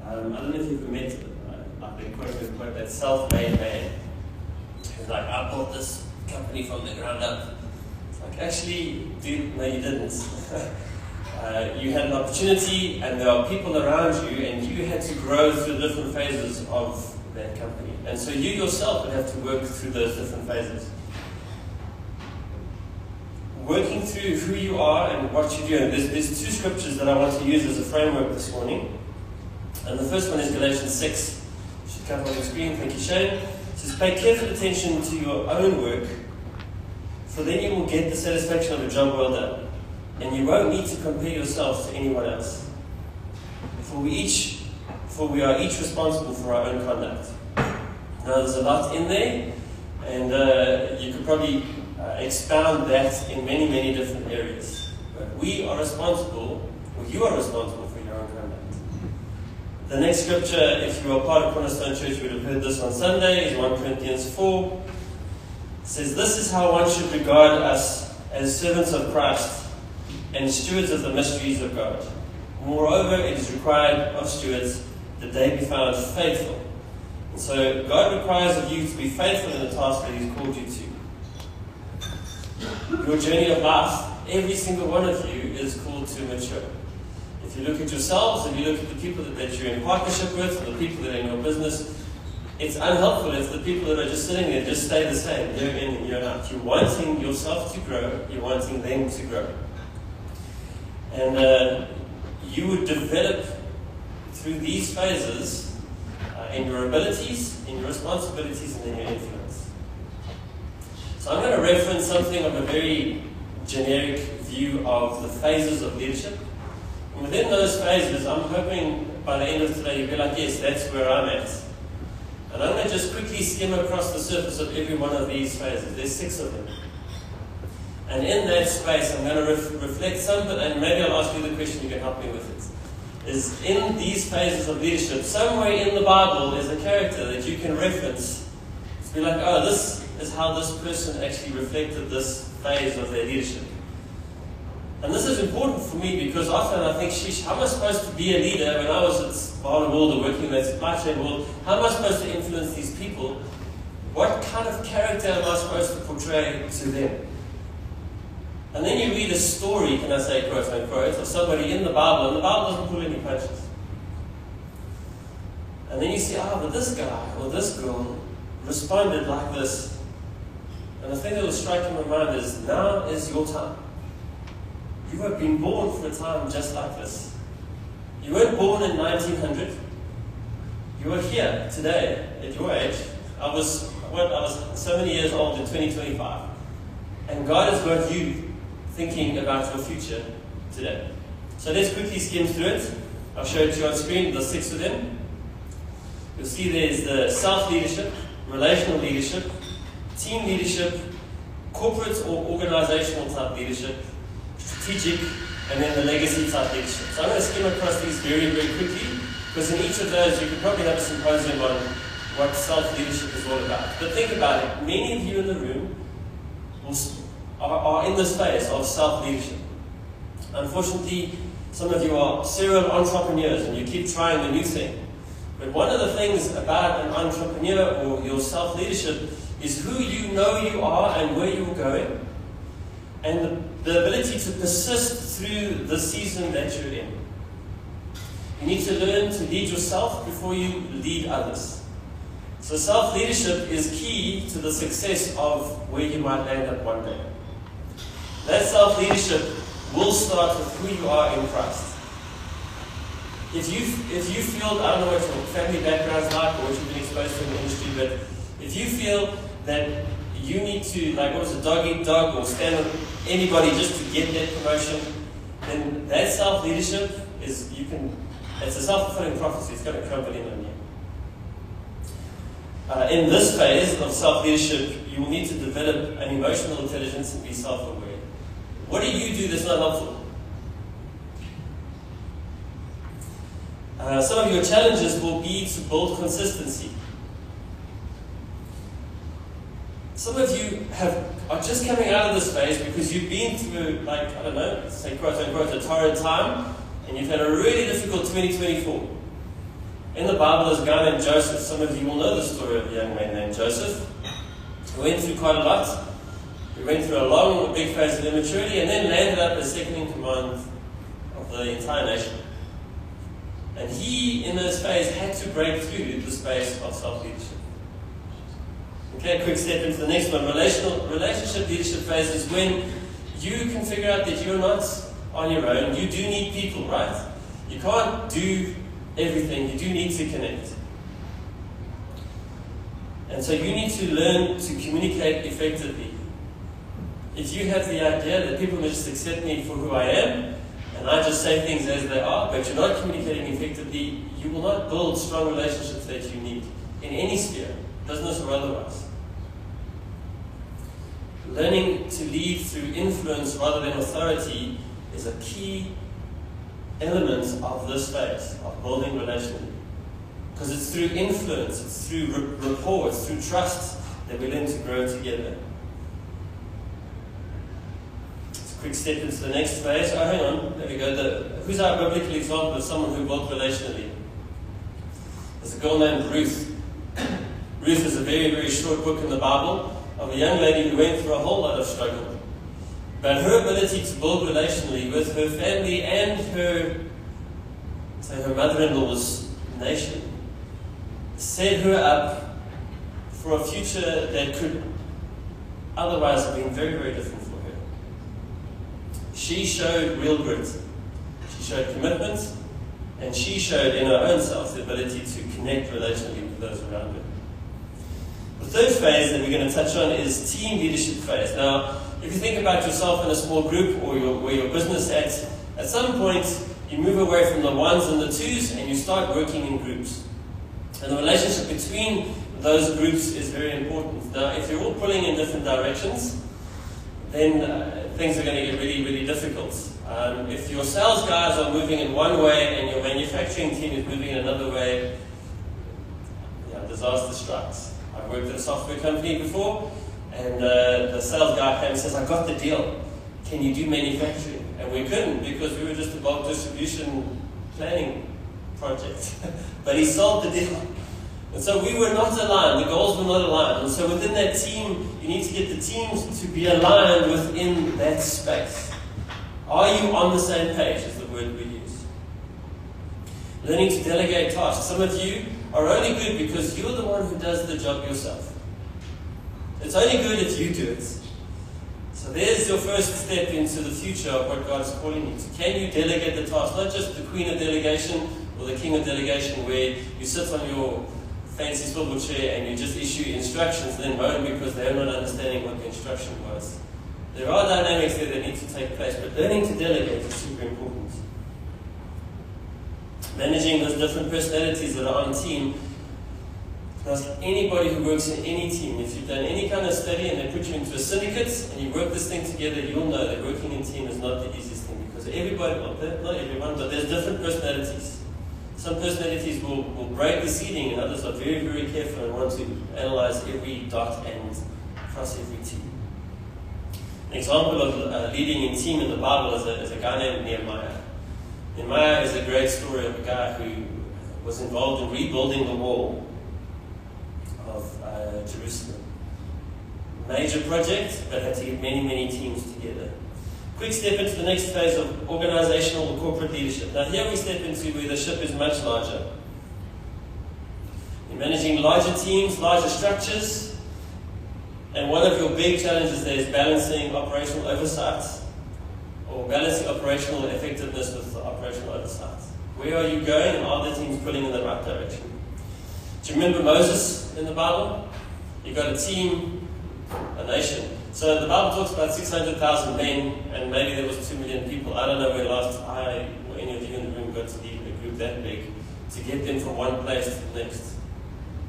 I don't know if you've ever met like the quote that self-made man. He's like, I built this company from the ground up. It's like, actually, dude, no you didn't. You had an opportunity and there are people around you and you had to grow through different phases of that company. And so you yourself would have to work through those different phases. Working through who you are and what you do. And there's two scriptures that I want to use as a framework this morning. And the first one is Galatians 6. It should come on the screen. Thank you, Shane. It says, pay careful attention to your own work, for then you will get the satisfaction of a job well done. And you won't need to compare yourselves to anyone else. For we are each responsible for our own conduct. Now there's a lot in there, and you could probably expound that in many, many different areas. But we are responsible, or you are responsible for your own conduct. The next scripture, if you are part of Cornerstone Church, you would have heard this on Sunday, is 1 Corinthians 4. It says, this is how one should regard us as servants of Christ and stewards of the mysteries of God. Moreover, it is required of stewards that they be found faithful. And so God requires of you to be faithful in the task that He's called you to. Your journey of life, every single one of you is called to mature. If you look at yourselves, if you look at the people that you're in partnership with, or the people that are in your business, it's unhelpful if the people that are just sitting there just stay the same, year in and year out. You're wanting yourself to grow, you're wanting them to grow. And you would develop through these phases in your abilities, in your responsibilities, and in your influence. So I'm going to reference something of a very generic view of the phases of leadership. And within those phases, I'm hoping by the end of today you'll be like, yes, that's where I'm at. And I'm going to just quickly skim across the surface of every one of these phases. There's 6 of them. And in that space, I'm going to reflect some, and maybe I'll ask you the question, you can help me with it. Is in these phases of leadership, somewhere in the Bible is a character that you can reference to be like, oh, this is how this person actually reflected this phase of their leadership. And this is important for me because often I think, sheesh, how am I supposed to be a leader when I was at Barnum World or working in that supply chain world? How am I supposed to influence these people? What kind of character am I supposed to portray to them? And then you read a story, can I say, quote unquote, of somebody in the Bible, and the Bible doesn't pull any punches. And then you see, but this guy or this girl responded like this. And the thing that will strike in my mind is, now is your time. You have been born for a time just like this. You weren't born in 1900. You are here today at your age. I was so many years old in 2025. And God has got you thinking about your future today. So let's quickly skim through it. I'll show it to you on screen, the 6 of them. You'll see there's the self-leadership, relational leadership, team leadership, corporate or organizational type leadership, strategic, and then the legacy type leadership. So I'm going to skim across these very, very quickly, because in each of those you could probably have a symposium on what self-leadership is all about. But think about it. Many of you in the room are in this phase of self-leadership. Unfortunately, some of you are serial entrepreneurs and you keep trying a new thing. But one of the things about an entrepreneur or your self-leadership is who you know you are and where you're going, and the ability to persist through the season that you're in. You need to learn to lead yourself before you lead others. So self-leadership is key to the success of where you might land up one day. That self-leadership will start with who you are in Christ. If you feel, I don't know what your family background's like or what you've been exposed to in the industry, but if you feel that you need to, like, what was it, dog eat dog, or stand with anybody just to get that promotion, then that self-leadership is, it's a self-fulfilling prophecy. It's going to crumble in on you. In this phase of self-leadership, you will need to develop an emotional intelligence and be self-aware. What do you do that's not helpful? Some of your challenges will be to build consistency. Some of you are just coming out of this phase because you've been through, like, I don't know, say quote unquote, a torrid time, and you've had a really difficult 2024. In the Bible, there's a guy named Joseph. Some of you will know the story of a young man named Joseph. He went through quite a lot. He went through a long, big phase of immaturity and then landed up as second in command of the entire nation. And he, in this phase, had to break through the space of self-leadership. Okay, quick step into the next one. Relationship leadership phase is when you can figure out that you're not on your own. You do need people, right? You can't do everything. You do need to connect. And so you need to learn to communicate effectively. If you have the idea that people will just accept me for who I am, and I just say things as they are, but you're not communicating effectively, you will not build strong relationships that you need in any sphere, business or otherwise. Learning to lead through influence rather than authority is a key element of this phase of building relationally. Because it's through influence, it's through rapport, it's through trust that we learn to grow together. Quick step into the next phase. Oh, hang on. There we go. Who's our biblical example of someone who built relationally? There's a girl named Ruth. Ruth is a very, very short book in the Bible of a young lady who went through a whole lot of struggle. But her ability to build relationally with her family and her mother-in-law's nation set her up for a future that could otherwise have been very, very different. She showed real grit, she showed commitment, and she showed in her own self the ability to connect relationally with those around her. The third phase that we're going to touch on is team leadership phase. Now, if you think about yourself in a small group or where your business at some point you move away from the ones and the twos and you start working in groups. And the relationship between those groups is very important. Now, if you're all pulling in different directions, then things are going to get really, really difficult. If your sales guys are moving in one way and your manufacturing team is moving in another way, disaster strikes. I worked at a software company before, and the sales guy came and says, "I got the deal. Can you do manufacturing?" And we couldn't because we were just a bulk distribution planning project. But he sold the deal. And so we were not aligned, the goals were not aligned. And so within that team, you need to get the teams to be aligned within that space. Are you on the same page is the word we use. Learning to delegate tasks. Some of you are only good because you're the one who does the job yourself. It's only good if you do it. So there's your first step into the future of what God is calling you to. Can you delegate the task? Not just the queen of delegation or the king of delegation where you sit on your fancy swivel chair and you just issue instructions and then moan because they're not understanding what the instruction was. There are dynamics there that need to take place, but learning to delegate is super important. Managing those different personalities that are on team. Ask anybody who works in any team, if you've done any kind of study and they put you into a syndicate and you work this thing together, you'll know that working in team is not the easiest thing because everybody, not everyone, but there's different personalities. Some personalities will break the ceiling and others are very, very careful and want to analyze every dot and cross every T. An example of leading in team in the Bible is a guy named Nehemiah. Nehemiah is a great story of a guy who was involved in rebuilding the wall of Jerusalem. Major project, but had to get many, many teams together. Quick step into the next phase of organizational or corporate leadership. Now here we step into where the ship is much larger. You're managing larger teams, larger structures, and one of your big challenges there is balancing operational oversight or balancing operational effectiveness with operational oversight. Where are you going and are the teams pulling in the right direction? Do you remember Moses in the Bible? You got a team, a nation. So the Bible talks about 600,000 men, and maybe there was 2 million people. I don't know where last I or any of you in the room got to lead a group that big to get them from one place to the next.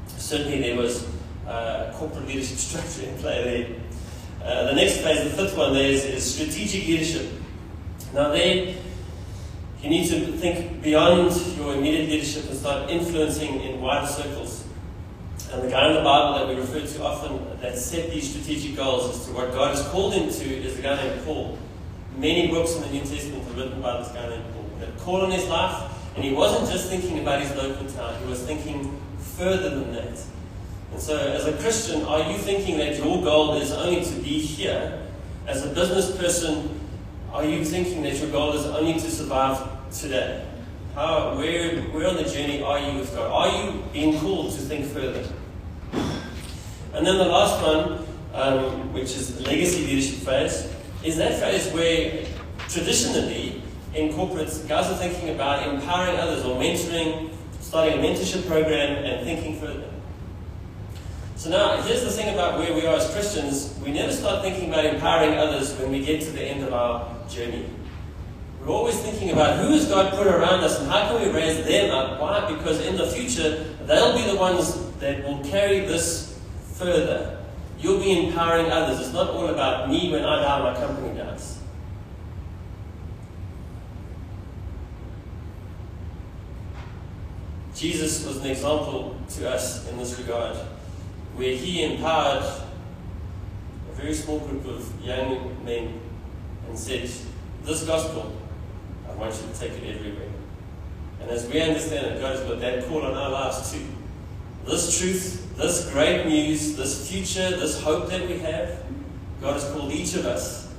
Certainly there was corporate leadership structure in play there. The next phase, the fifth one there is strategic leadership. Now there, you need to think beyond your immediate leadership and start influencing in wider circles. And the guy in the Bible that we refer to often that set these strategic goals as to what God has called him to is a guy named Paul. Many books in the New Testament are written by this guy named Paul. He had a call in his life, And he wasn't just thinking about his local town, he was thinking further than that. And so as a Christian, are you thinking that your goal is only to be here? As a business person, are you thinking that your goal is only to survive today? Where on the journey are you with God? Are you being called to think further? And then the last one, which is the legacy leadership phase, is that phase where traditionally in corporates, guys are thinking about empowering others or mentoring, starting a mentorship program and thinking further. So now, here's the thing about where we are as Christians. We never start thinking about empowering others when we get to the end of our journey. We're always thinking about who has God put around us and how can we raise them up. Why? Because in the future, they'll be the ones that will carry this further. You'll be empowering others. It's not all about me when I die, my company dies. Jesus was an example to us in this regard, where he empowered a very small group of young men and said, this gospel, I want you to take it everywhere. And as we understand it, God has got that call on our lives too. This truth, this great news, this future, this hope that we have, God has called each of us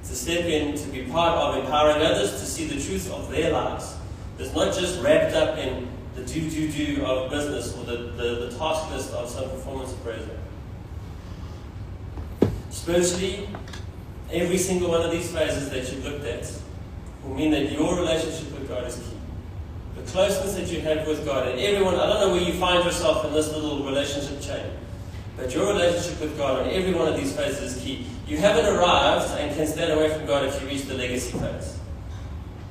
to step in, to be part of empowering others to see the truth of their lives. It's not just wrapped up in the do of business or the task list of some performance appraiser. Spiritually, every single one of these phases that you've looked at will mean that your relationship with God is key. The closeness that you have with God, and everyone, I don't know where you find yourself in this little relationship chain, but your relationship with God on every one of these phases is key. You haven't arrived and can stand away from God if you reach the legacy phase.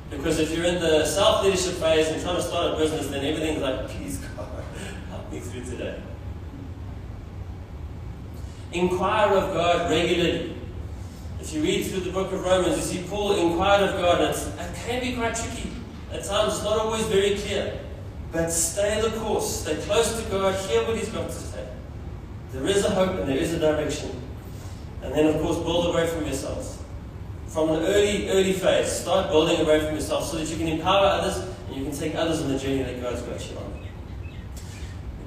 Because if you're in the self-leadership phase and trying to start a business, then everything's like, please God, help me through today. Inquire of God regularly. If you read through the book of Romans, you see Paul inquired of God, and it can be quite tricky. At times it's not always very clear. But stay the course, stay close to God, hear what he's got to say. There is a hope and there is a direction. And then of course build away from yourselves. From an early phase, start building away from yourself so that you can empower others and you can take others on the journey that God's got you on.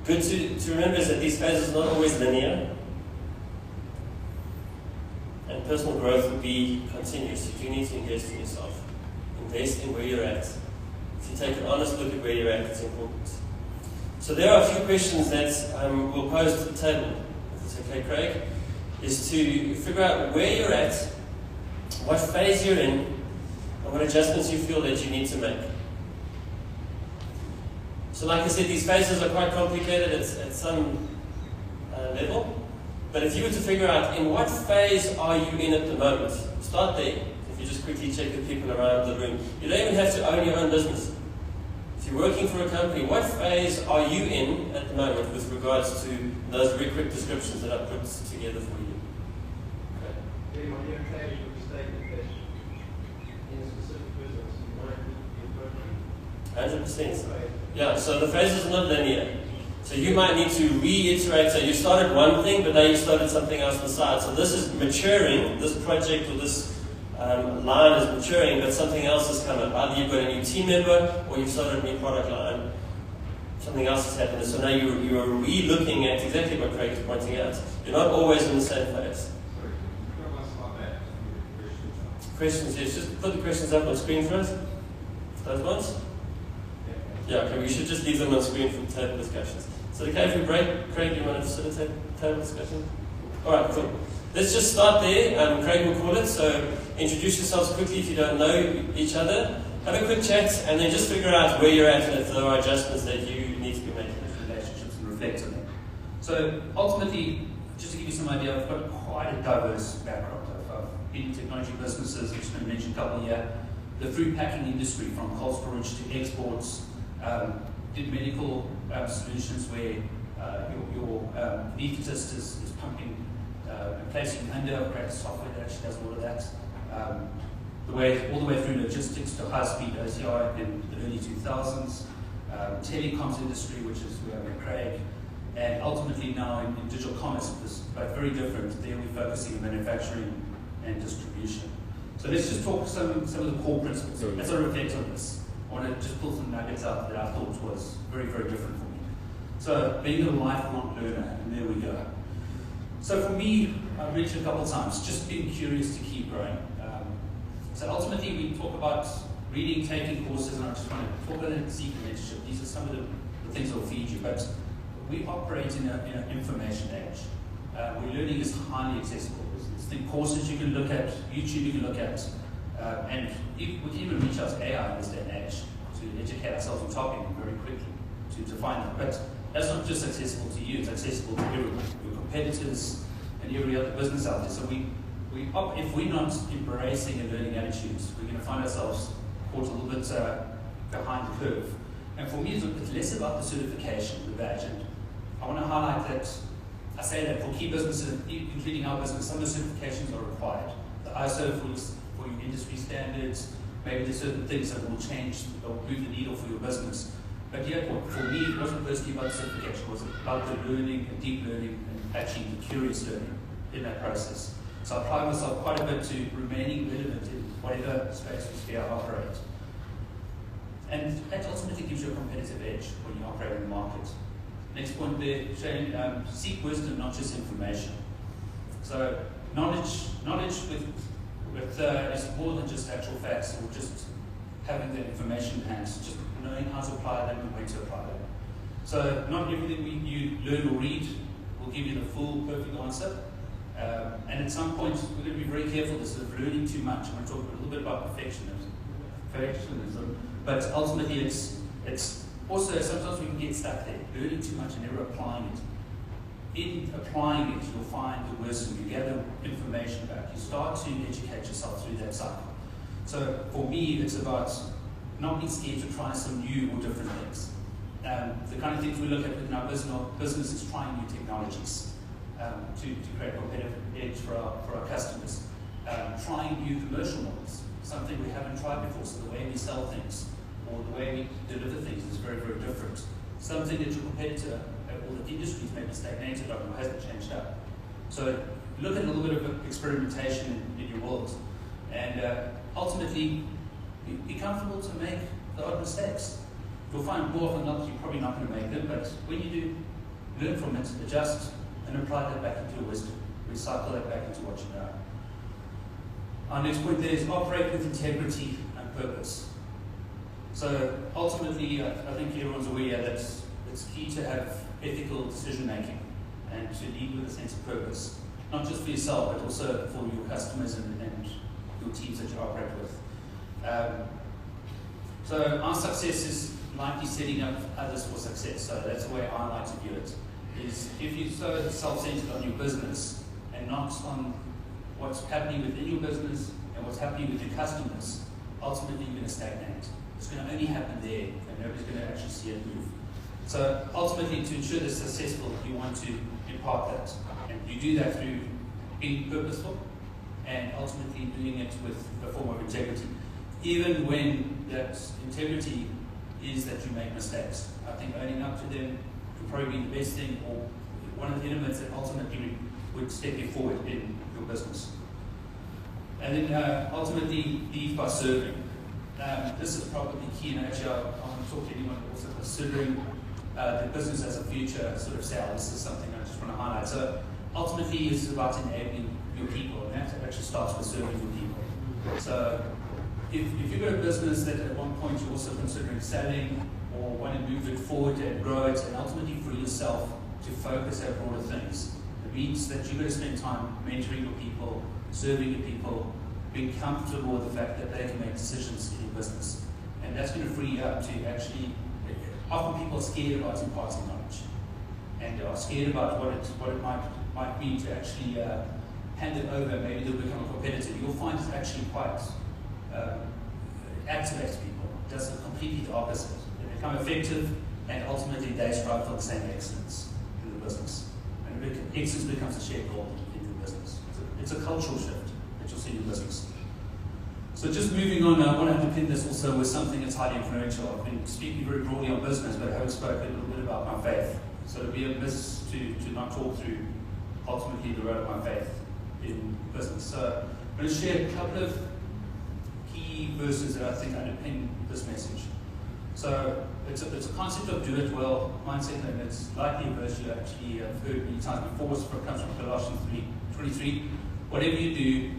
Good to remember is that these phases are not always linear. And personal growth will be continuous. You do need to invest in yourself. Invest in where you're at. If you take an honest look at where you're at, it's important. So there are a few questions that we'll pose to the table, if it's okay, Craig, is to figure out where you're at, what phase you're in, and what adjustments you feel that you need to make. So like I said, these phases are quite complicated at some level. But if you were to figure out in what phase are you in at the moment, start there. If you just quickly check the people around the room. You don't even have to own your own business. If you're working for a company, what phase are you in at the moment with regards to those very quick descriptions that I put together for you? Okay. On your occasion, you stated that in a specific business, you might be approaching. 100%. Yeah, so the phases are not linear. So you might need to reiterate, so you started one thing, but now you started something else on the side. So this is maturing, this project or this line is maturing, but something else has come up. Either you've got a new team member or you've started a new product line. Something else has happened. So now you're re-looking at exactly what Craig is pointing out. You're not always in the same phase. Questions, yes. Just put the questions up on screen for us. Those ones? Yeah, okay, we should just leave them on screen for table discussions. So okay if we break, Craig, you want to facilitate table discussion? Alright, cool. Let's just start there. Craig will call it, so introduce yourselves quickly if you don't know each other. Have a quick chat and then just figure out where you're at and if there are adjustments that you need to be making in relationships and reflect on them. So ultimately, just to give you some idea, I've got quite a diverse background. I've been in technology businesses, which I mentioned a couple here, the fruit packing industry from cold storage to exports, did medical solutions where your anesthetist is pumping, placing under, creates software that actually does all of that. All the way through logistics to high-speed OCR in the early 2000s, telecoms industry, which is where I'm at Craig, and ultimately now in digital commerce, but very different. There we're focusing on manufacturing and distribution. So let's just talk some of the core principles as I reflect on this. I want to just pull some nuggets out that I thought was very, very different for me. So, being a lifelong learner, and there we go. So for me, I've mentioned a couple of times, just being curious to keep growing. So ultimately, we talk about reading, taking courses, and I just want to talk about it, seek mentorship. These are some of the things that will feed you. But we operate in an information age where learning is highly accessible. There's courses you can look at, YouTube you can look at, and we can even reach out to AI in this day and age to educate ourselves on topic very quickly to find it. But that's not just accessible to you, it's accessible to everyone, your competitors and every other business out there. So if we're not embracing a learning attitude, we're going to find ourselves caught a little bit behind the curve. And for me, it's less about the certification, the badge. And I want to highlight that I say that for key businesses, including our business, some of the certifications are required. The ISO for your industry standards, maybe there's certain things that will change or move the needle for your business. But yeah, for me, it wasn't firstly about certification, it was about the learning and deep learning and actually the curious learning in that process. So I apply myself quite a bit to remaining relevant in whatever space or sphere I operate. And that ultimately gives you a competitive edge when you operate in the market. Next point there, Shane, seek wisdom, not just information. So knowledge is more than just actual facts or just having the information in hand, just knowing how to apply them and when to apply them. So not everything you learn or read will give you the full perfect answer. And at some point, we're going to be very careful this of learning too much. I'm going to talk a little bit about perfectionism. But ultimately, it's also, sometimes we can get stuck there, learning too much and never applying it. In applying it, you'll find the wisdom, you gather information back, you start to educate yourself through that cycle. So for me, it's about not being scared to try some new or different things. The kind of things we look at within our business is trying new technologies to create a competitive edge for our customers. Trying new commercial models, something we haven't tried before, so the way we sell things or the way we deliver things is very, very different. Something that your competitor or the industry's maybe stagnated on or hasn't changed up. So look at a little bit of experimentation in your world, and ultimately be comfortable to make the odd mistakes. You'll find more often than not you're probably not going to make them, but when you do, learn from it, adjust, and apply that back into your wisdom. Recycle that back into what you know. Our next point there is operate with integrity and purpose. So ultimately, I think everyone's aware that it's key to have ethical decision making and to lead with a sense of purpose, not just for yourself, but also for your customers and your teams that you operate with. So our success is likely setting up others for success. So that's the way I like to view it. Is if you're so self-centered on your business and not on what's happening within your business and what's happening with your customers, ultimately you're going to stagnate. It's going to only happen there, and nobody's going to actually see it move. So ultimately, to ensure this successful, you want to impart that, and you do that through being purposeful and ultimately doing it with a form of integrity, even when that integrity is that you make mistakes. I think owning up to them would probably be the best thing, or one of the elements that ultimately would step you forward in your business. And then ultimately, lead by serving. This is probably key, and actually I want to talk to anyone also considering the business as a future sort of sale. This is something I just want to highlight. So ultimately, it's about enabling your people, and that actually starts with serving your people. So if you've got a business that at one point you're also considering selling or want to move it forward and grow it and ultimately free yourself to focus on broader things, it means that you're going to spend time mentoring your people, serving your people, being comfortable with the fact that they can make decisions in your business. And that's going to free you up to actually, often people are scared about imparting knowledge and are scared about what it might mean to actually hand it over. Maybe they'll become a competitor. You'll find it's actually quite activates people. It does completely the opposite. They become effective, and ultimately they strive for the same excellence in the business. And excellence becomes a shared goal in your business. It's a cultural shift that you'll see in your business. So just moving on, I want to underpin this also with something that's highly influential. I've been speaking very broadly on business, but I haven't spoken a little bit about my faith. So it would be a miss to not talk through ultimately the road of my faith in business. So I'm going to share a couple of key verses that I think underpin this message. So it's a concept of do it well mindset, and it's likely a verse you actually have heard many times before. It comes from Colossians 3:23. Whatever you do,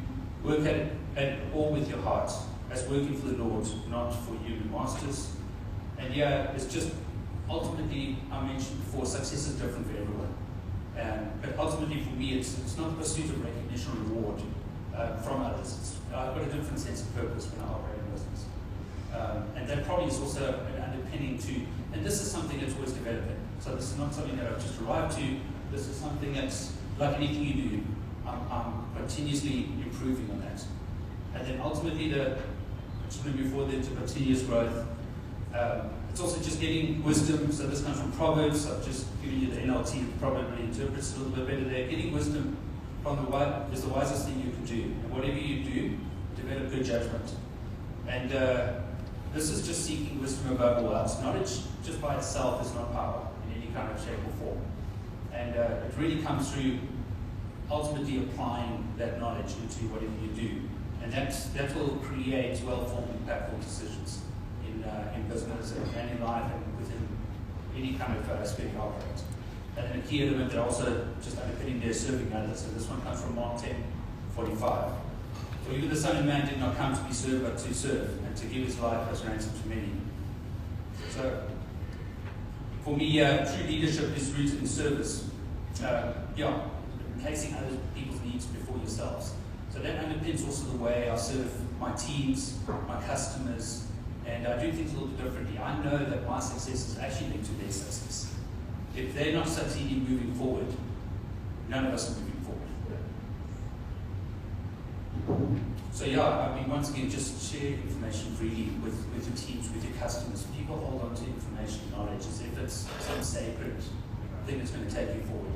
work at it all with your heart, as working for the Lord, not for human masters. And yeah, it's just ultimately, I mentioned before, success is different for everyone. But ultimately for me, it's not the pursuit of recognition or reward from others. I've got a different sense of purpose when I operate in business. And that probably is also an underpinning to, and this is something that's always developing. So this is not something that I've just arrived to. This is something that's, like anything you do, I'm continuously improving on that. And then ultimately, I just want to move forward into continuous growth. It's also just getting wisdom. So this comes from Proverbs. I've just given you the NLT that probably interprets a little bit better there. Getting wisdom from the wise is the wisest thing you can do. And whatever you do, develop good judgment. And this is just seeking wisdom above all else. Knowledge just by itself is not power in any kind of shape or form. And it really comes through ultimately applying that knowledge into whatever you do. And that will create well-formed, impactful decisions in business and in life and within any kind of aspect you operate. And then a key element that also just underpinning there is serving others. So this one comes from Mark 10:45. For even the Son of Man did not come to be served, but to serve, and to give his life as ransom to many. So, for me, true leadership is rooted in service. Placing other people's needs before yourselves. So that underpins also the way I serve my teams, my customers, and I do things a little bit differently. I know that my success is actually linked to their success. If they're not succeeding moving forward, none of us are moving forward. So once again, just share information freely with your teams, with your customers. People hold on to information, knowledge, as if it's some sacred thing that's going to take you forward.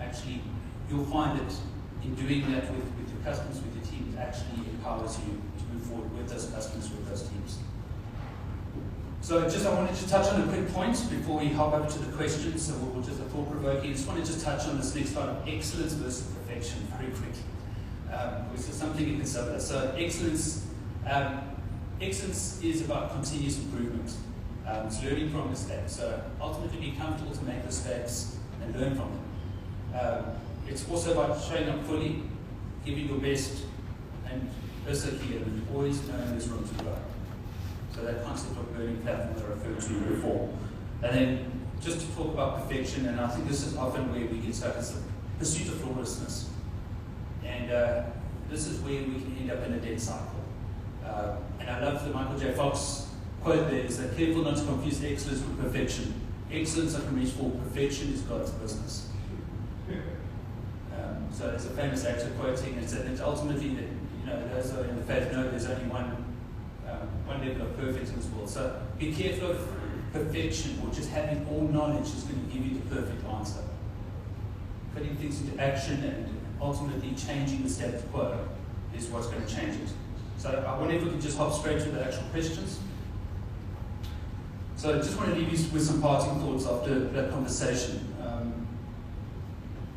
Actually, you'll find that in doing that with your customers, with your teams, actually empowers you to move forward with those customers, with those teams. So I wanted to touch on a quick point before we hop over to the questions. So we'll just a thought-provoking. I just want to just touch on this next slide of excellence versus perfection very quickly. Which is something you can consider. So excellence is about continuous improvement. It's learning from mistakes. So ultimately be comfortable to make mistakes and learn from them. It's also about showing up fully, giving your best, and also key element, always knowing there's room to grow. So that concept of learning platform that I referred to before. And then just to talk about perfection, and I think this is often where we get stuck, is the pursuit of flawlessness. And this is where we can end up in a dead cycle. And I love the Michael J. Fox quote there, is that careful not to confuse excellence with perfection. Excellence I can reach for, perfection is God's business. So there's a famous actor quoting, and said that ultimately, those who are in the faith know there's only one level of perfect in this world. So be careful of perfection, or just having all knowledge is going to give you the perfect answer. Putting things into action and ultimately changing the status quo is what's going to change it. So I wonder if we can just hop straight to the actual questions. So I just want to leave you with some parting thoughts after that conversation.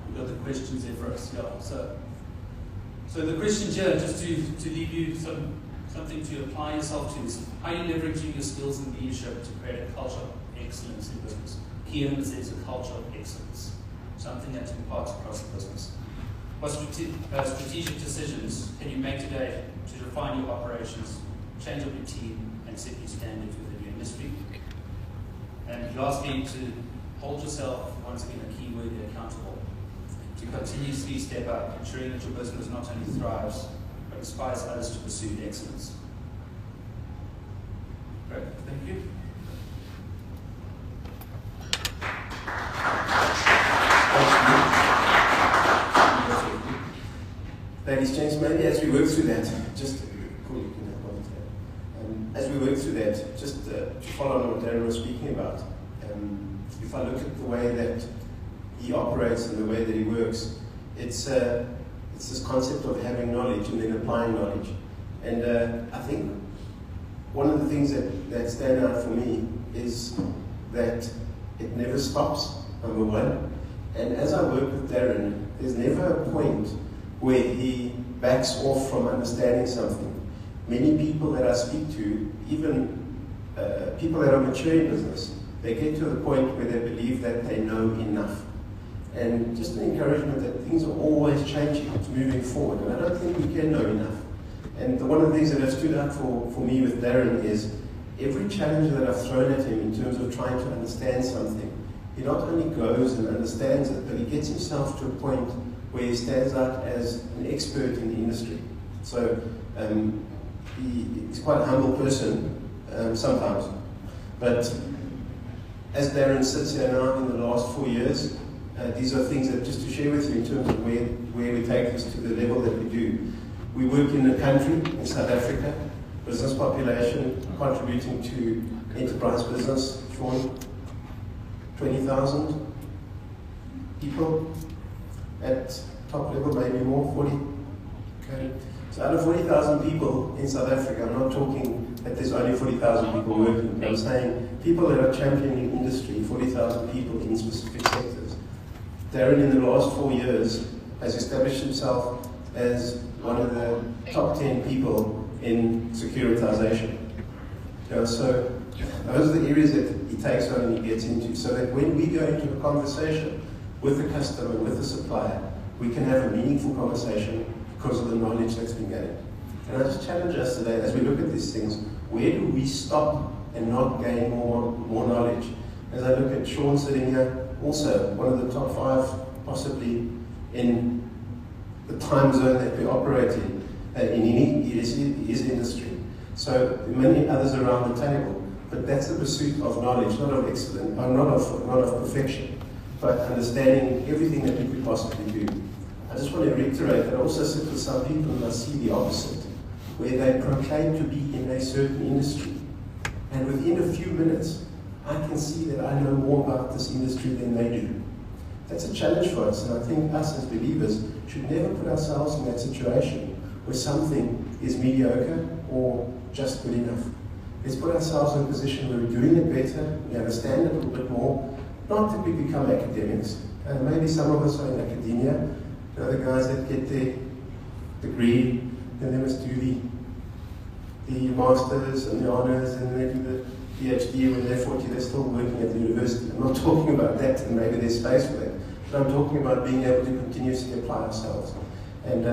We've got the questions there for us. Yeah. So the questions here, just to leave you something to apply yourself to, is how are you leveraging your skills in leadership to create a culture of excellence in business? Here there's a culture of excellence, something that imparts across the business. What strategic decisions can you make today to refine your operations, change up your team, and set new standards within your industry? And lastly, to hold yourself, once again, a key word, accountable. To continuously step up, ensuring that your business not only thrives, but inspires others to pursue excellence. Great, thank you. Ladies, gents, maybe as we work through that, as we work through that, just to follow on what Darren was speaking about, if I look at the way that he operates and the way that he works, it's this concept of having knowledge and then applying knowledge. And I think one of the things that stand out for me is that it never stops, number one. And as I work with Darren, there's never a point where he backs off from understanding something. Many people that I speak to, even people that are mature in business, they get to the point where they believe that they know enough. And just an encouragement that things are always changing, it's moving forward. And I don't think we can know enough. And one of the things that has stood out for me with Darren is every challenge that I've thrown at him in terms of trying to understand something, he not only goes and understands it, but he gets himself to a point where he stands out as an expert in the industry. So he's quite a humble person sometimes. But as Darren sits here now in the last 4 years, these are things that just to share with you in terms of where we take this to the level that we do. We work in a country, in South Africa, business population contributing to enterprise business, Sean, 20,000 people at top level, maybe more, 40. Okay. So out of 40,000 people in South Africa, I'm not talking that there's only 40,000 people working. I'm saying people that are championing industry, 40,000 people in specific sectors. Darren, in the last 4 years, has established himself as one of the top 10 people in securitization. So those are the areas that he takes on and he gets into, so that when we go into a conversation with the customer, with the supplier, we can have a meaningful conversation because of the knowledge that's been gained. And I just challenge us today, as we look at these things, where do we stop and not gain more knowledge? As I look at Sean sitting here, also one of the top 5 possibly in the time zone that we operate in his industry. So many others around the table, but that's the pursuit of knowledge, not of excellence, not of perfection, but understanding everything that we could possibly do. I just want to reiterate that I also sit with some people and I see the opposite, where they proclaim to be in a certain industry, and within a few minutes, I can see that I know more about this industry than they do. That's a challenge for us, and I think us as believers should never put ourselves in that situation where something is mediocre or just good enough. Let's put ourselves in a position where we're doing it better, we understand it a little bit more, not that we become academics. Maybe some of us are in academia, the guys that get their degree, then they must do the masters and the honors, and then they do the PhD. When they're 40, they're still working at the university. I'm not talking about that, and maybe there's space for that. But I'm talking about being able to continuously apply ourselves. And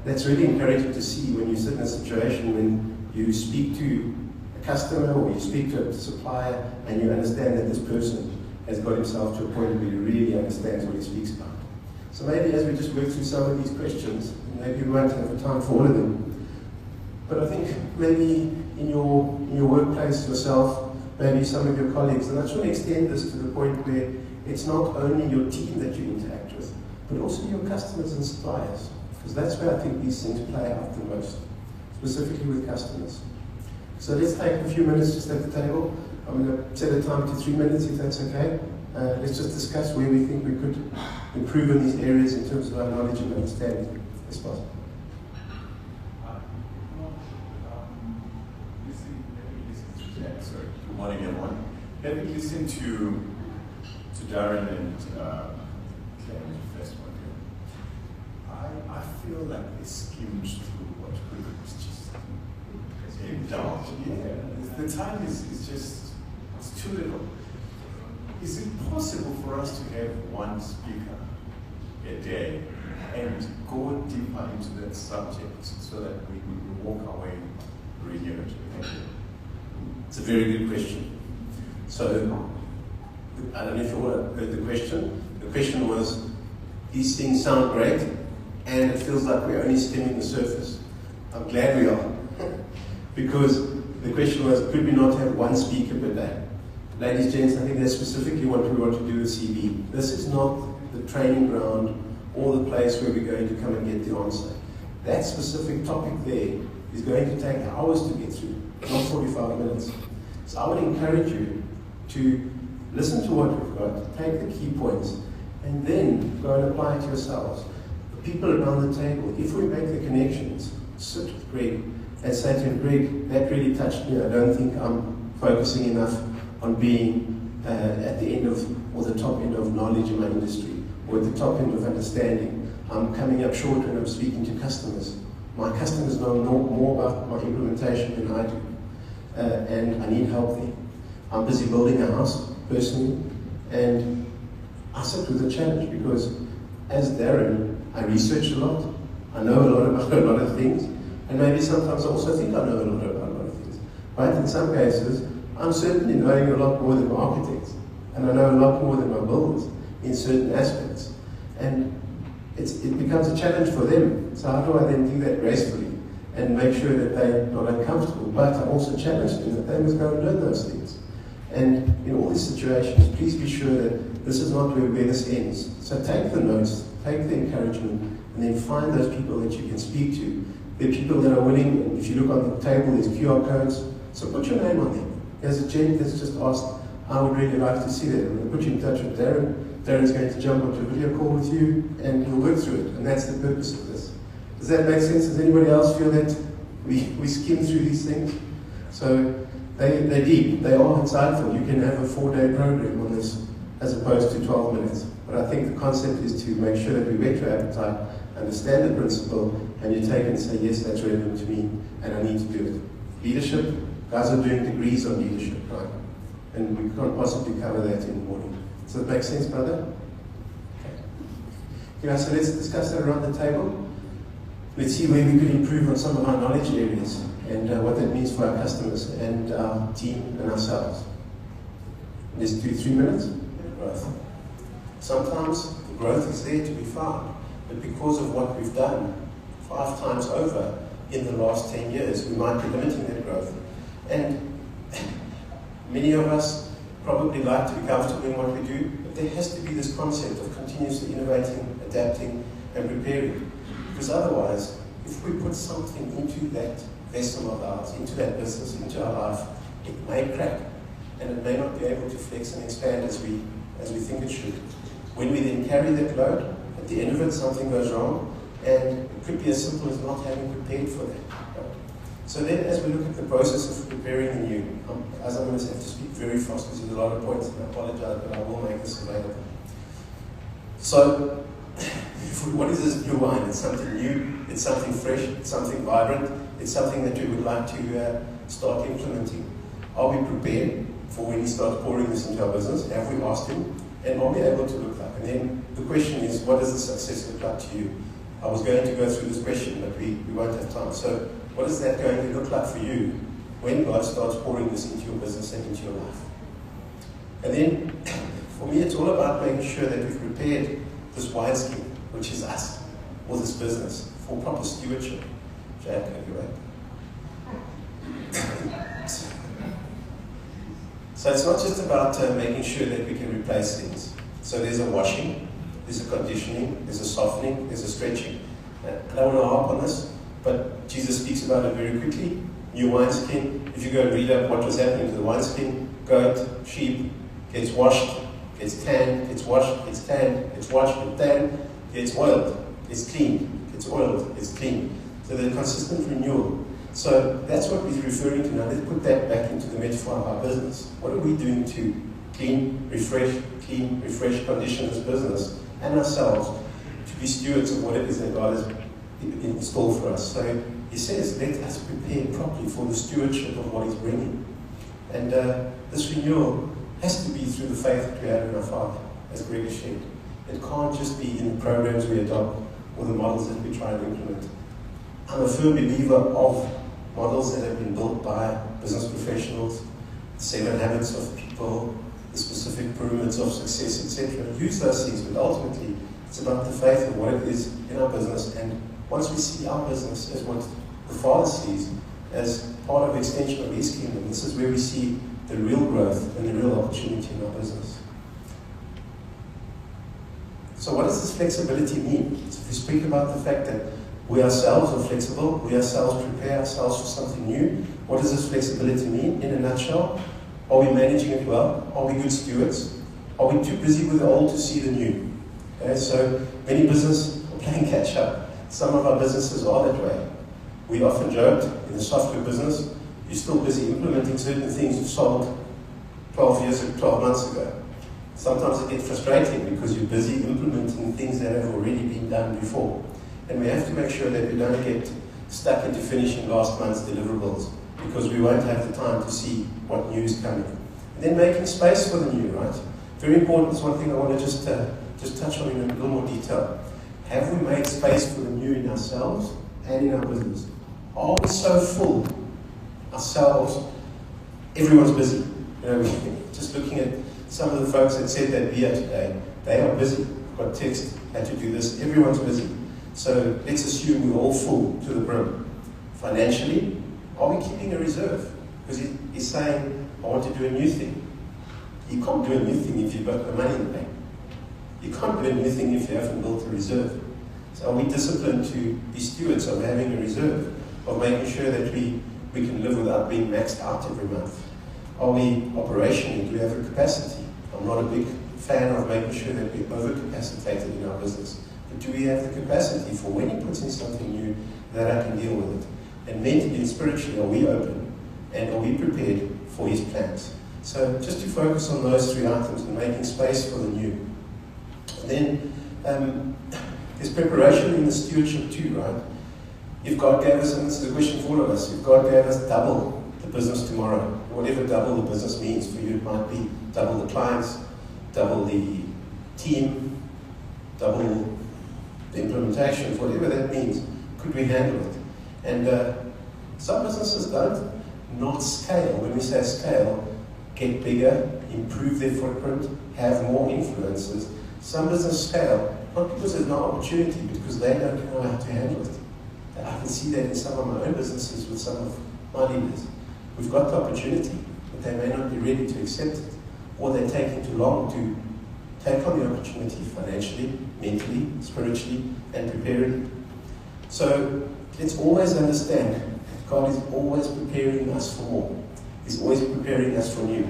that's really encouraging to see when you sit in a situation when you speak to a customer or you speak to a supplier and you understand that this person has got himself to a point where he really understands what he speaks about. So maybe as we just work through some of these questions, maybe we won't have time for all of them, but I think maybe in your workplace yourself, maybe some of your colleagues, and I just want to extend this to the point where it's not only your team that you interact with, but also your customers and suppliers, because that's where I think these things play out the most, specifically with customers. So let's take a few minutes just at the table. I'm going to set a time to 3 minutes if that's okay. Let's just discuss where we think we could improve in these areas in terms of our knowledge and understanding. Yes, possible. Sorry. Good morning, everyone. Having listened to Darren and Craig, the first one here, I feel like they skimmed through what was just down. Yeah, the time is just it's too little. Is it possible for us to have one speaker a day and go deeper into that subject so that we walk away renewed? Thank you. It's a very good question. So, I don't know if you all heard the question. The question was, these things sound great, and it feels like we're only skimming the surface. I'm glad we are. Because the question was, could we not have one speaker per day? Ladies, gents, I think that's specifically what we want to do with CBE. This is not the training ground or the place where we're going to come and get the answer. That specific topic there is going to take hours to get through, not 45 minutes. So I would encourage you to listen to what we've got, take the key points, and then go and apply it to yourselves. The people around the table, if we make the connections, sit with Greg and say to him, Greg, that really touched me. I don't think I'm focusing enough on being at the end of, or the top end of knowledge in my industry, or at the top end of understanding. I'm coming up short when I'm speaking to customers. My customers know more about my implementation than I do. and I need help there. I'm busy building a house, personally, and I sit with a challenge because as Darren, I research a lot, I know a lot about a lot of things, and maybe sometimes I also think I know a lot about a lot of things. But in some cases, I'm certainly knowing a lot more than my architects, and I know a lot more than my builders in certain aspects. And it becomes a challenge for them. So how do I then do that gracefully and make sure that they're not uncomfortable, but I also challenge them that they must go and learn those things. And in all these situations, please be sure that this is not where this ends. So take the notes, take the encouragement, and then find those people that you can speak to. There are people that are willing, and if you look on the table, there's QR codes, so put your name on them. There's a gent that's just asked, I would really like to see that. I'm going to put you in touch with Darren. Darren's going to jump onto a video call with you, and we'll work through it. And that's the purpose of this. Does that make sense? Does anybody else feel that we skim through these things? So they're deep, they are insightful. You can have a 4-day program on this as opposed to 12 minutes. But I think the concept is to make sure that we whet your appetite, understand the principle, and you take and say, yes, that's relevant to me, and I need to do it. Leadership, guys are doing degrees on leadership, right? And we can't possibly cover that in the morning. Does that make sense, brother? Okay. Yeah, so let's discuss that around the table. Let's see where we could improve on some of our knowledge areas and what that means for our customers and our team and ourselves. Let's do 3 minutes. Growth. Sometimes the growth is there to be found, but because of what we've done 5 times over in the last 10 years, we might be limiting that growth. And many of us probably like to be comfortable in what we do, but there has to be this concept of continuously innovating, adapting, and preparing. Because otherwise, if we put something into that vessel of ours, into that business, into our life, it may crack, and it may not be able to flex and expand as we think it should. When we then carry that load, at the end of it, something goes wrong, and it could be as simple as not having prepared for that. So then, as we look at the process of preparing the new, as I'm going to have to speak very fast because there's a lot of points, and I apologize, but I will make this available. So, what is this new wine? It's something new, it's something fresh, it's something vibrant, it's something that we would like to start implementing. Are we prepared for when he starts pouring this into our business? Have we asked him? And are we able to look like? And then the question is, what does the success look like to you? I was going to go through this question, but we won't have time. So, what is that going to look like for you when God starts pouring this into your business and into your life? And then, for me, it's all about making sure that we've prepared this wineskin, which is us, or this business, for proper stewardship. Jack, are you right? So it's not just about making sure that we can replace things. So there's a washing, there's a conditioning, there's a softening, there's a stretching. I don't want to harp on this, but Jesus speaks about it very quickly. New wineskin. If you go and read up what was happening to the wineskin, goat, sheep, gets washed, gets tanned, gets washed, gets tanned, gets washed, gets tanned, gets oiled, gets cleaned, gets oiled, gets cleaned. So there's consistent renewal. So that's what he's referring to now. Let's put that back into the metaphor of our business. What are we doing to clean, refresh, condition this business and ourselves to be stewards of what it is that God has in store for us? So he says, let us prepare properly for the stewardship of what he's bringing. And this renewal has to be through the faith that we have in our Father, as Greg has shared. It can't just be in the programs we adopt or the models that we try and implement. I'm a firm believer of models that have been built by business professionals, the 7 habits of people, the specific pyramids of success, etc. Use those things, but ultimately it's about the faith of what it is in our business. And once we see our business as what the Father sees, as part of the extension of His kingdom, this is where we see the real growth and the real opportunity in our business. So what does this flexibility mean? So if we speak about the fact that we ourselves are flexible, we ourselves prepare ourselves for something new, what does this flexibility mean in a nutshell? Are we managing it well? Are we good stewards? Are we too busy with the old to see the new? Okay, so many businesses are playing catch up. Some of our businesses are that way. We often joked in the software business, you're still busy implementing certain things you've sold 12 months ago. Sometimes it gets frustrating because you're busy implementing things that have already been done before. And we have to make sure that we don't get stuck into finishing last month's deliverables because we won't have the time to see what new is coming. And then making space for the new, right? Very important. It's one thing I want to just touch on in a little more detail. Have we made space for the new in ourselves and in our business? Are we so full ourselves? Everyone's busy. You know, just looking at some of the folks that said they'd be here today, they are busy. Got text, had to do this. Everyone's busy. So let's assume we're all full to the brim. Financially, are we keeping a reserve? Because he's saying, I want to do a new thing. You can't do a new thing if you've got no money in the bank. You can't do a new thing if you haven't built a reserve. So are we disciplined to be stewards of having a reserve, of making sure that we can live without being maxed out every month? Are we operationally, do we have a capacity? I'm not a big fan of making sure that we're overcapacitated in our business. But do we have the capacity for when he puts in something new that I can deal with it? And mentally and spiritually, are we open? And are we prepared for his plans? So just to focus on those three items and making space for the new. And then there's preparation in the stewardship too, right? If God gave us, and this is a question for all of us, if God gave us double the business tomorrow, whatever double the business means for you, it might be double the clients, double the team, double the implementation, whatever that means, could we handle it? And some businesses don't not scale. When we say scale, get bigger, improve their footprint, have more influences. Some business scale, not because there's no opportunity, but because they don't know how to handle it. And I can see that in some of my own businesses with some of my leaders. We've got the opportunity, but they may not be ready to accept it, or they're taking too long to take on the opportunity financially, mentally, spiritually, and preparing. So let's always understand that God is always preparing us for more. He's always preparing us for new.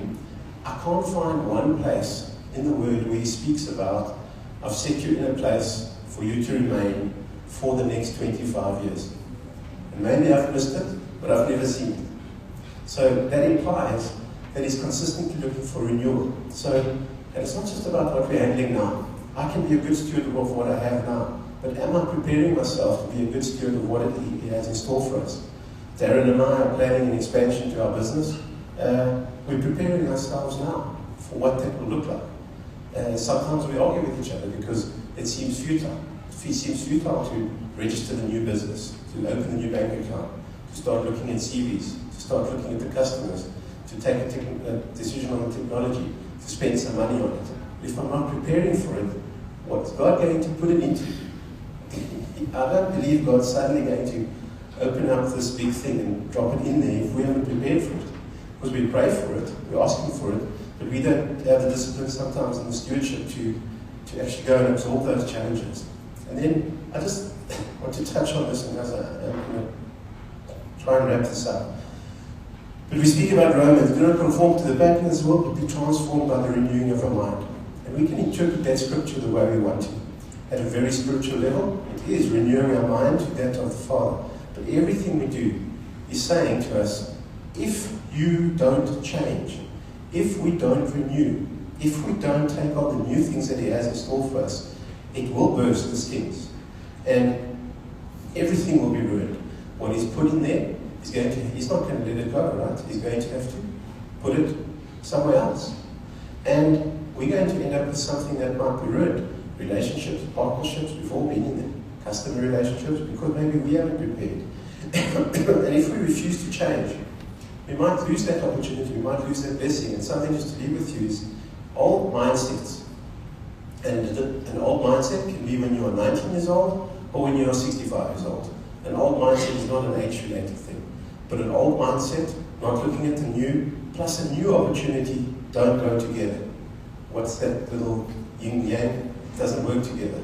I can't find one place in the Word where He speaks about, I've set you in a place for you to remain for the next 25 years. And maybe I've missed it, but I've never seen it. So that implies that He's consistently looking for renewal. So, and it's not just about what we're handling now. I can be a good steward of what I have now, but am I preparing myself to be a good steward of what He has in store for us? Darren and I are planning an expansion to our business. We're preparing ourselves now for what that will look like. Sometimes we argue with each other because it seems futile. It seems futile to register the new business, to open the new bank account, to start looking at CVs, to start looking at the customers, to take a decision on the technology, to spend some money on it. If I'm not preparing for it, what's God going to put it into? I don't believe God's suddenly going to open up this big thing and drop it in there if we haven't prepared for it. Because we pray for it, we're asking for it, but we don't have the discipline sometimes in the stewardship to actually go and absorb those challenges. And then I just want to touch on this, and as I'm going to try and wrap this up. But we speak about Romans, do not conform to the pattern of this world, but be transformed by the renewing of our mind. And we can interpret that scripture the way we want to. At a very spiritual level, it is renewing our mind to that of the Father. But everything we do is saying to us, if you don't change, if we don't renew, if we don't take on the new things that He has in store for us, it will burst the skins. And everything will be ruined. What He's put in there, He's not going to let it go, right? He's going to have to put it somewhere else. And we're going to end up with something that might be ruined. Relationships, partnerships, we've all been in them. Customer relationships, because maybe we haven't prepared. And if we refuse to change, we might lose that opportunity, we might lose that blessing. And something just to leave with you is old mindsets. And an old mindset can be when you are 19 years old or when you are 65 years old. An old mindset is not an age-related thing. But an old mindset, not looking at the new, plus a new opportunity, don't go together. What's that little yin-yang? It doesn't work together.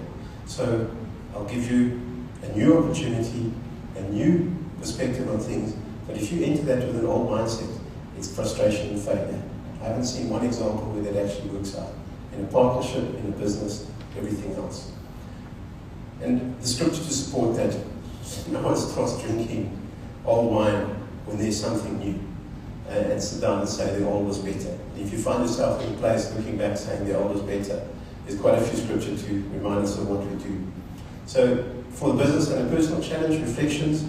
So I'll give you a new opportunity, a new perspective on things. But if you enter that with an old mindset, it's frustration and failure. I haven't seen one example where that actually works out. In a partnership, in a business, everything else. And the scripture to support that, no one starts drinking old wine when there's something new. And sit down and say the old was better. And if you find yourself in a place looking back saying the old was better, there's quite a few scriptures to remind us of what we do. So for the business and a personal challenge, reflections,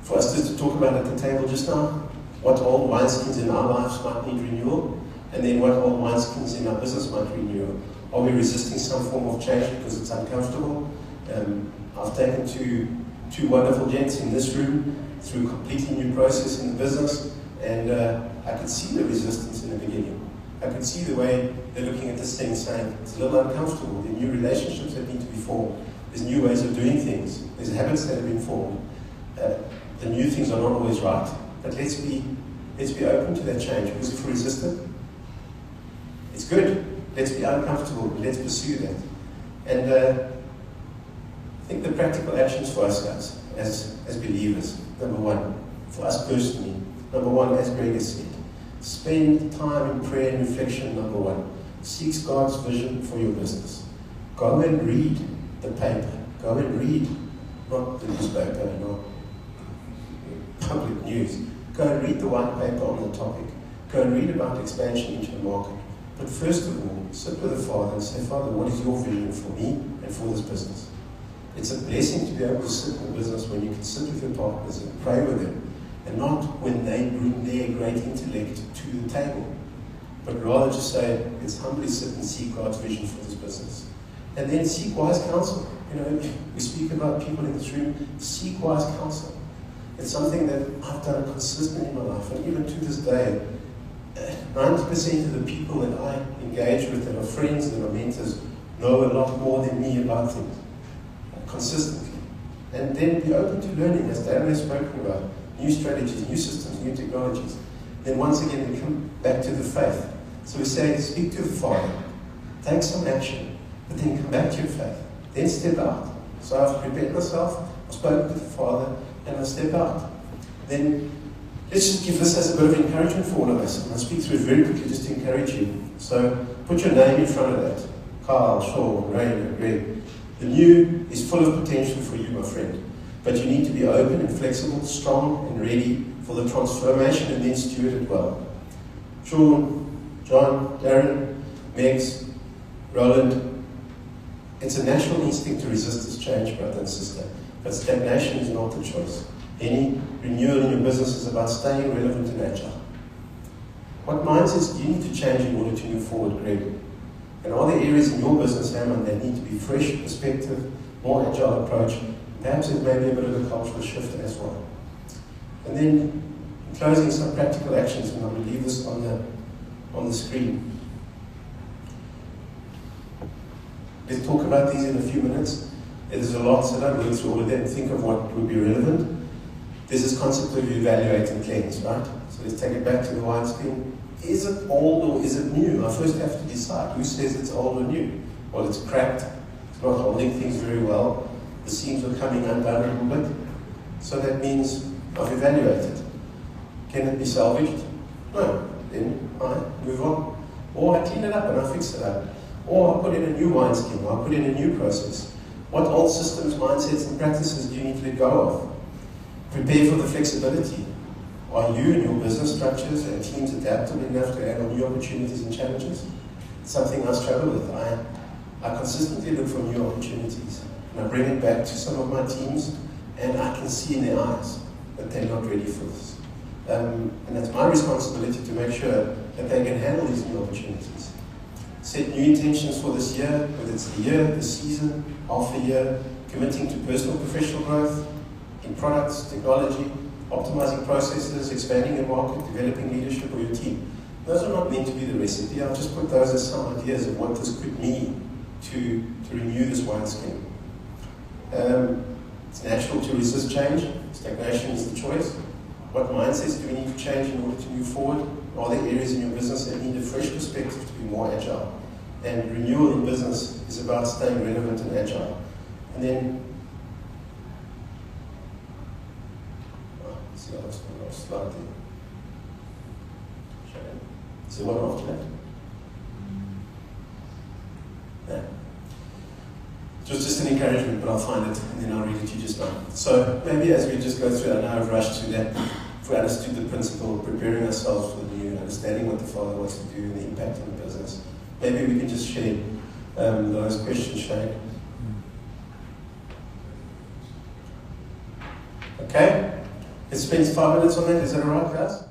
for us to talk about at the table just now, what old wineskins in our lives might need renewal, and then what old wineskins in our business might renew. Are we resisting some form of change because it's uncomfortable? I've taken two wonderful gents in this room through a completely new process in the business, and I could see the resistance in the beginning. I could see the way they're looking at this thing saying, it's a little uncomfortable, there are new relationships that need to be formed, there's new ways of doing things, there's habits that have been formed. The new things are not always right, but let's be open to that change, because if we resist it, it's good. Let's be uncomfortable, but let's pursue that. And I think the practical actions for us guys, as believers, number one, for us personally, number one, as Greg has said, spend time in prayer and reflection, number one. Seek God's vision for your business. Go and read the paper. Go and read, not the newspaper, not public news. Go and read the white paper on the topic. Go and read about expansion into the market. But first of all, sit with the Father and say, Father, what is your vision for me and for this business? It's a blessing to be able to sit in the business when you can sit with your partners and pray with them, and not when they bring their great intellect to the table, but rather just say, let's humbly sit and seek God's vision for this business. And then seek wise counsel. You know, we speak about people in this room, seek wise counsel. It's something that I've done consistently in my life, and even to this day, 90% of the people that I engage with, that are friends, that are mentors, know a lot more than me about things, consistently. And then be open to learning, as Darren has spoken about, new strategies, new systems, new technologies. Then once again, we come back to the faith. So we say, speak to the Father, take some action, but then come back to your faith. Then step out. So I've prepared myself, I've spoken to the Father, and I step out. Then let's just give this as a bit of encouragement for all of us. And I'll speak through it very quickly just to encourage you. So put your name in front of that. Carl, Sean, Rainer, Greg. The new is full of potential for you, my friend. But you need to be open and flexible, strong and ready for the transformation, and then steward it well. Sean, John, Darren, Megs, Roland, it's a natural instinct to resist this change, brother and sister. But stagnation is not the choice. Any renewal in your business is about staying relevant and agile. What mindsets do you need to change in order to move forward, Greg? And are there areas in your business, Hammond, that need to be fresh perspective, more agile approach? Perhaps it may be a bit of a cultural shift as well. And then, in closing, some practical actions, and I'm going to leave this on the screen. Let's talk about these in a few minutes. There's a lot, so don't go through all of them. Think of what would be relevant. There's this concept of evaluate and cleanse, right? So let's take it back to the wineskin. Is it old or is it new? I first have to decide who says it's old or new. Well, it's cracked. It's not holding things very well. The seams are coming undone a little bit. So that means I've evaluated. Can it be salvaged? No. Then I move on. Or I clean it up and I fix it up. Or I put in a new wineskin, or I put in a new process. What old systems, mindsets, and practices do you need to let go of? Prepare for the flexibility. Are you and your business structures and teams adaptable enough to handle new opportunities and challenges? It's something I struggle with. I consistently look for new opportunities. And I bring it back to some of my teams, and I can see in their eyes that they're not ready for this. And that's my responsibility to make sure that they can handle these new opportunities. Set new intentions for this year, whether it's the year, the season, half a year, committing to personal professional growth in products, technology, optimizing processes, expanding your market, developing leadership or your team. Those are not meant to be the recipe. I'll just put those as some ideas of what this could mean to renew this wineskin. It's natural to resist change. Stagnation is the choice. What mindsets do we need to change in order to move forward? Are there areas in your business that need a fresh perspective to be more agile? And renewal in business is about staying relevant and agile. And then, see, I lost my last slide there. Is there one after that? No. It was just an encouragement, but I'll find it and then I'll read it to you just now. So maybe as we just go through, I know I've rushed through that. If we understood the principle, preparing ourselves for the new, understanding what the Father wants to do and the impact on the business, maybe we can just share those questions, Shane. Okay? Let's spend 5 minutes on that. Is that all right, guys?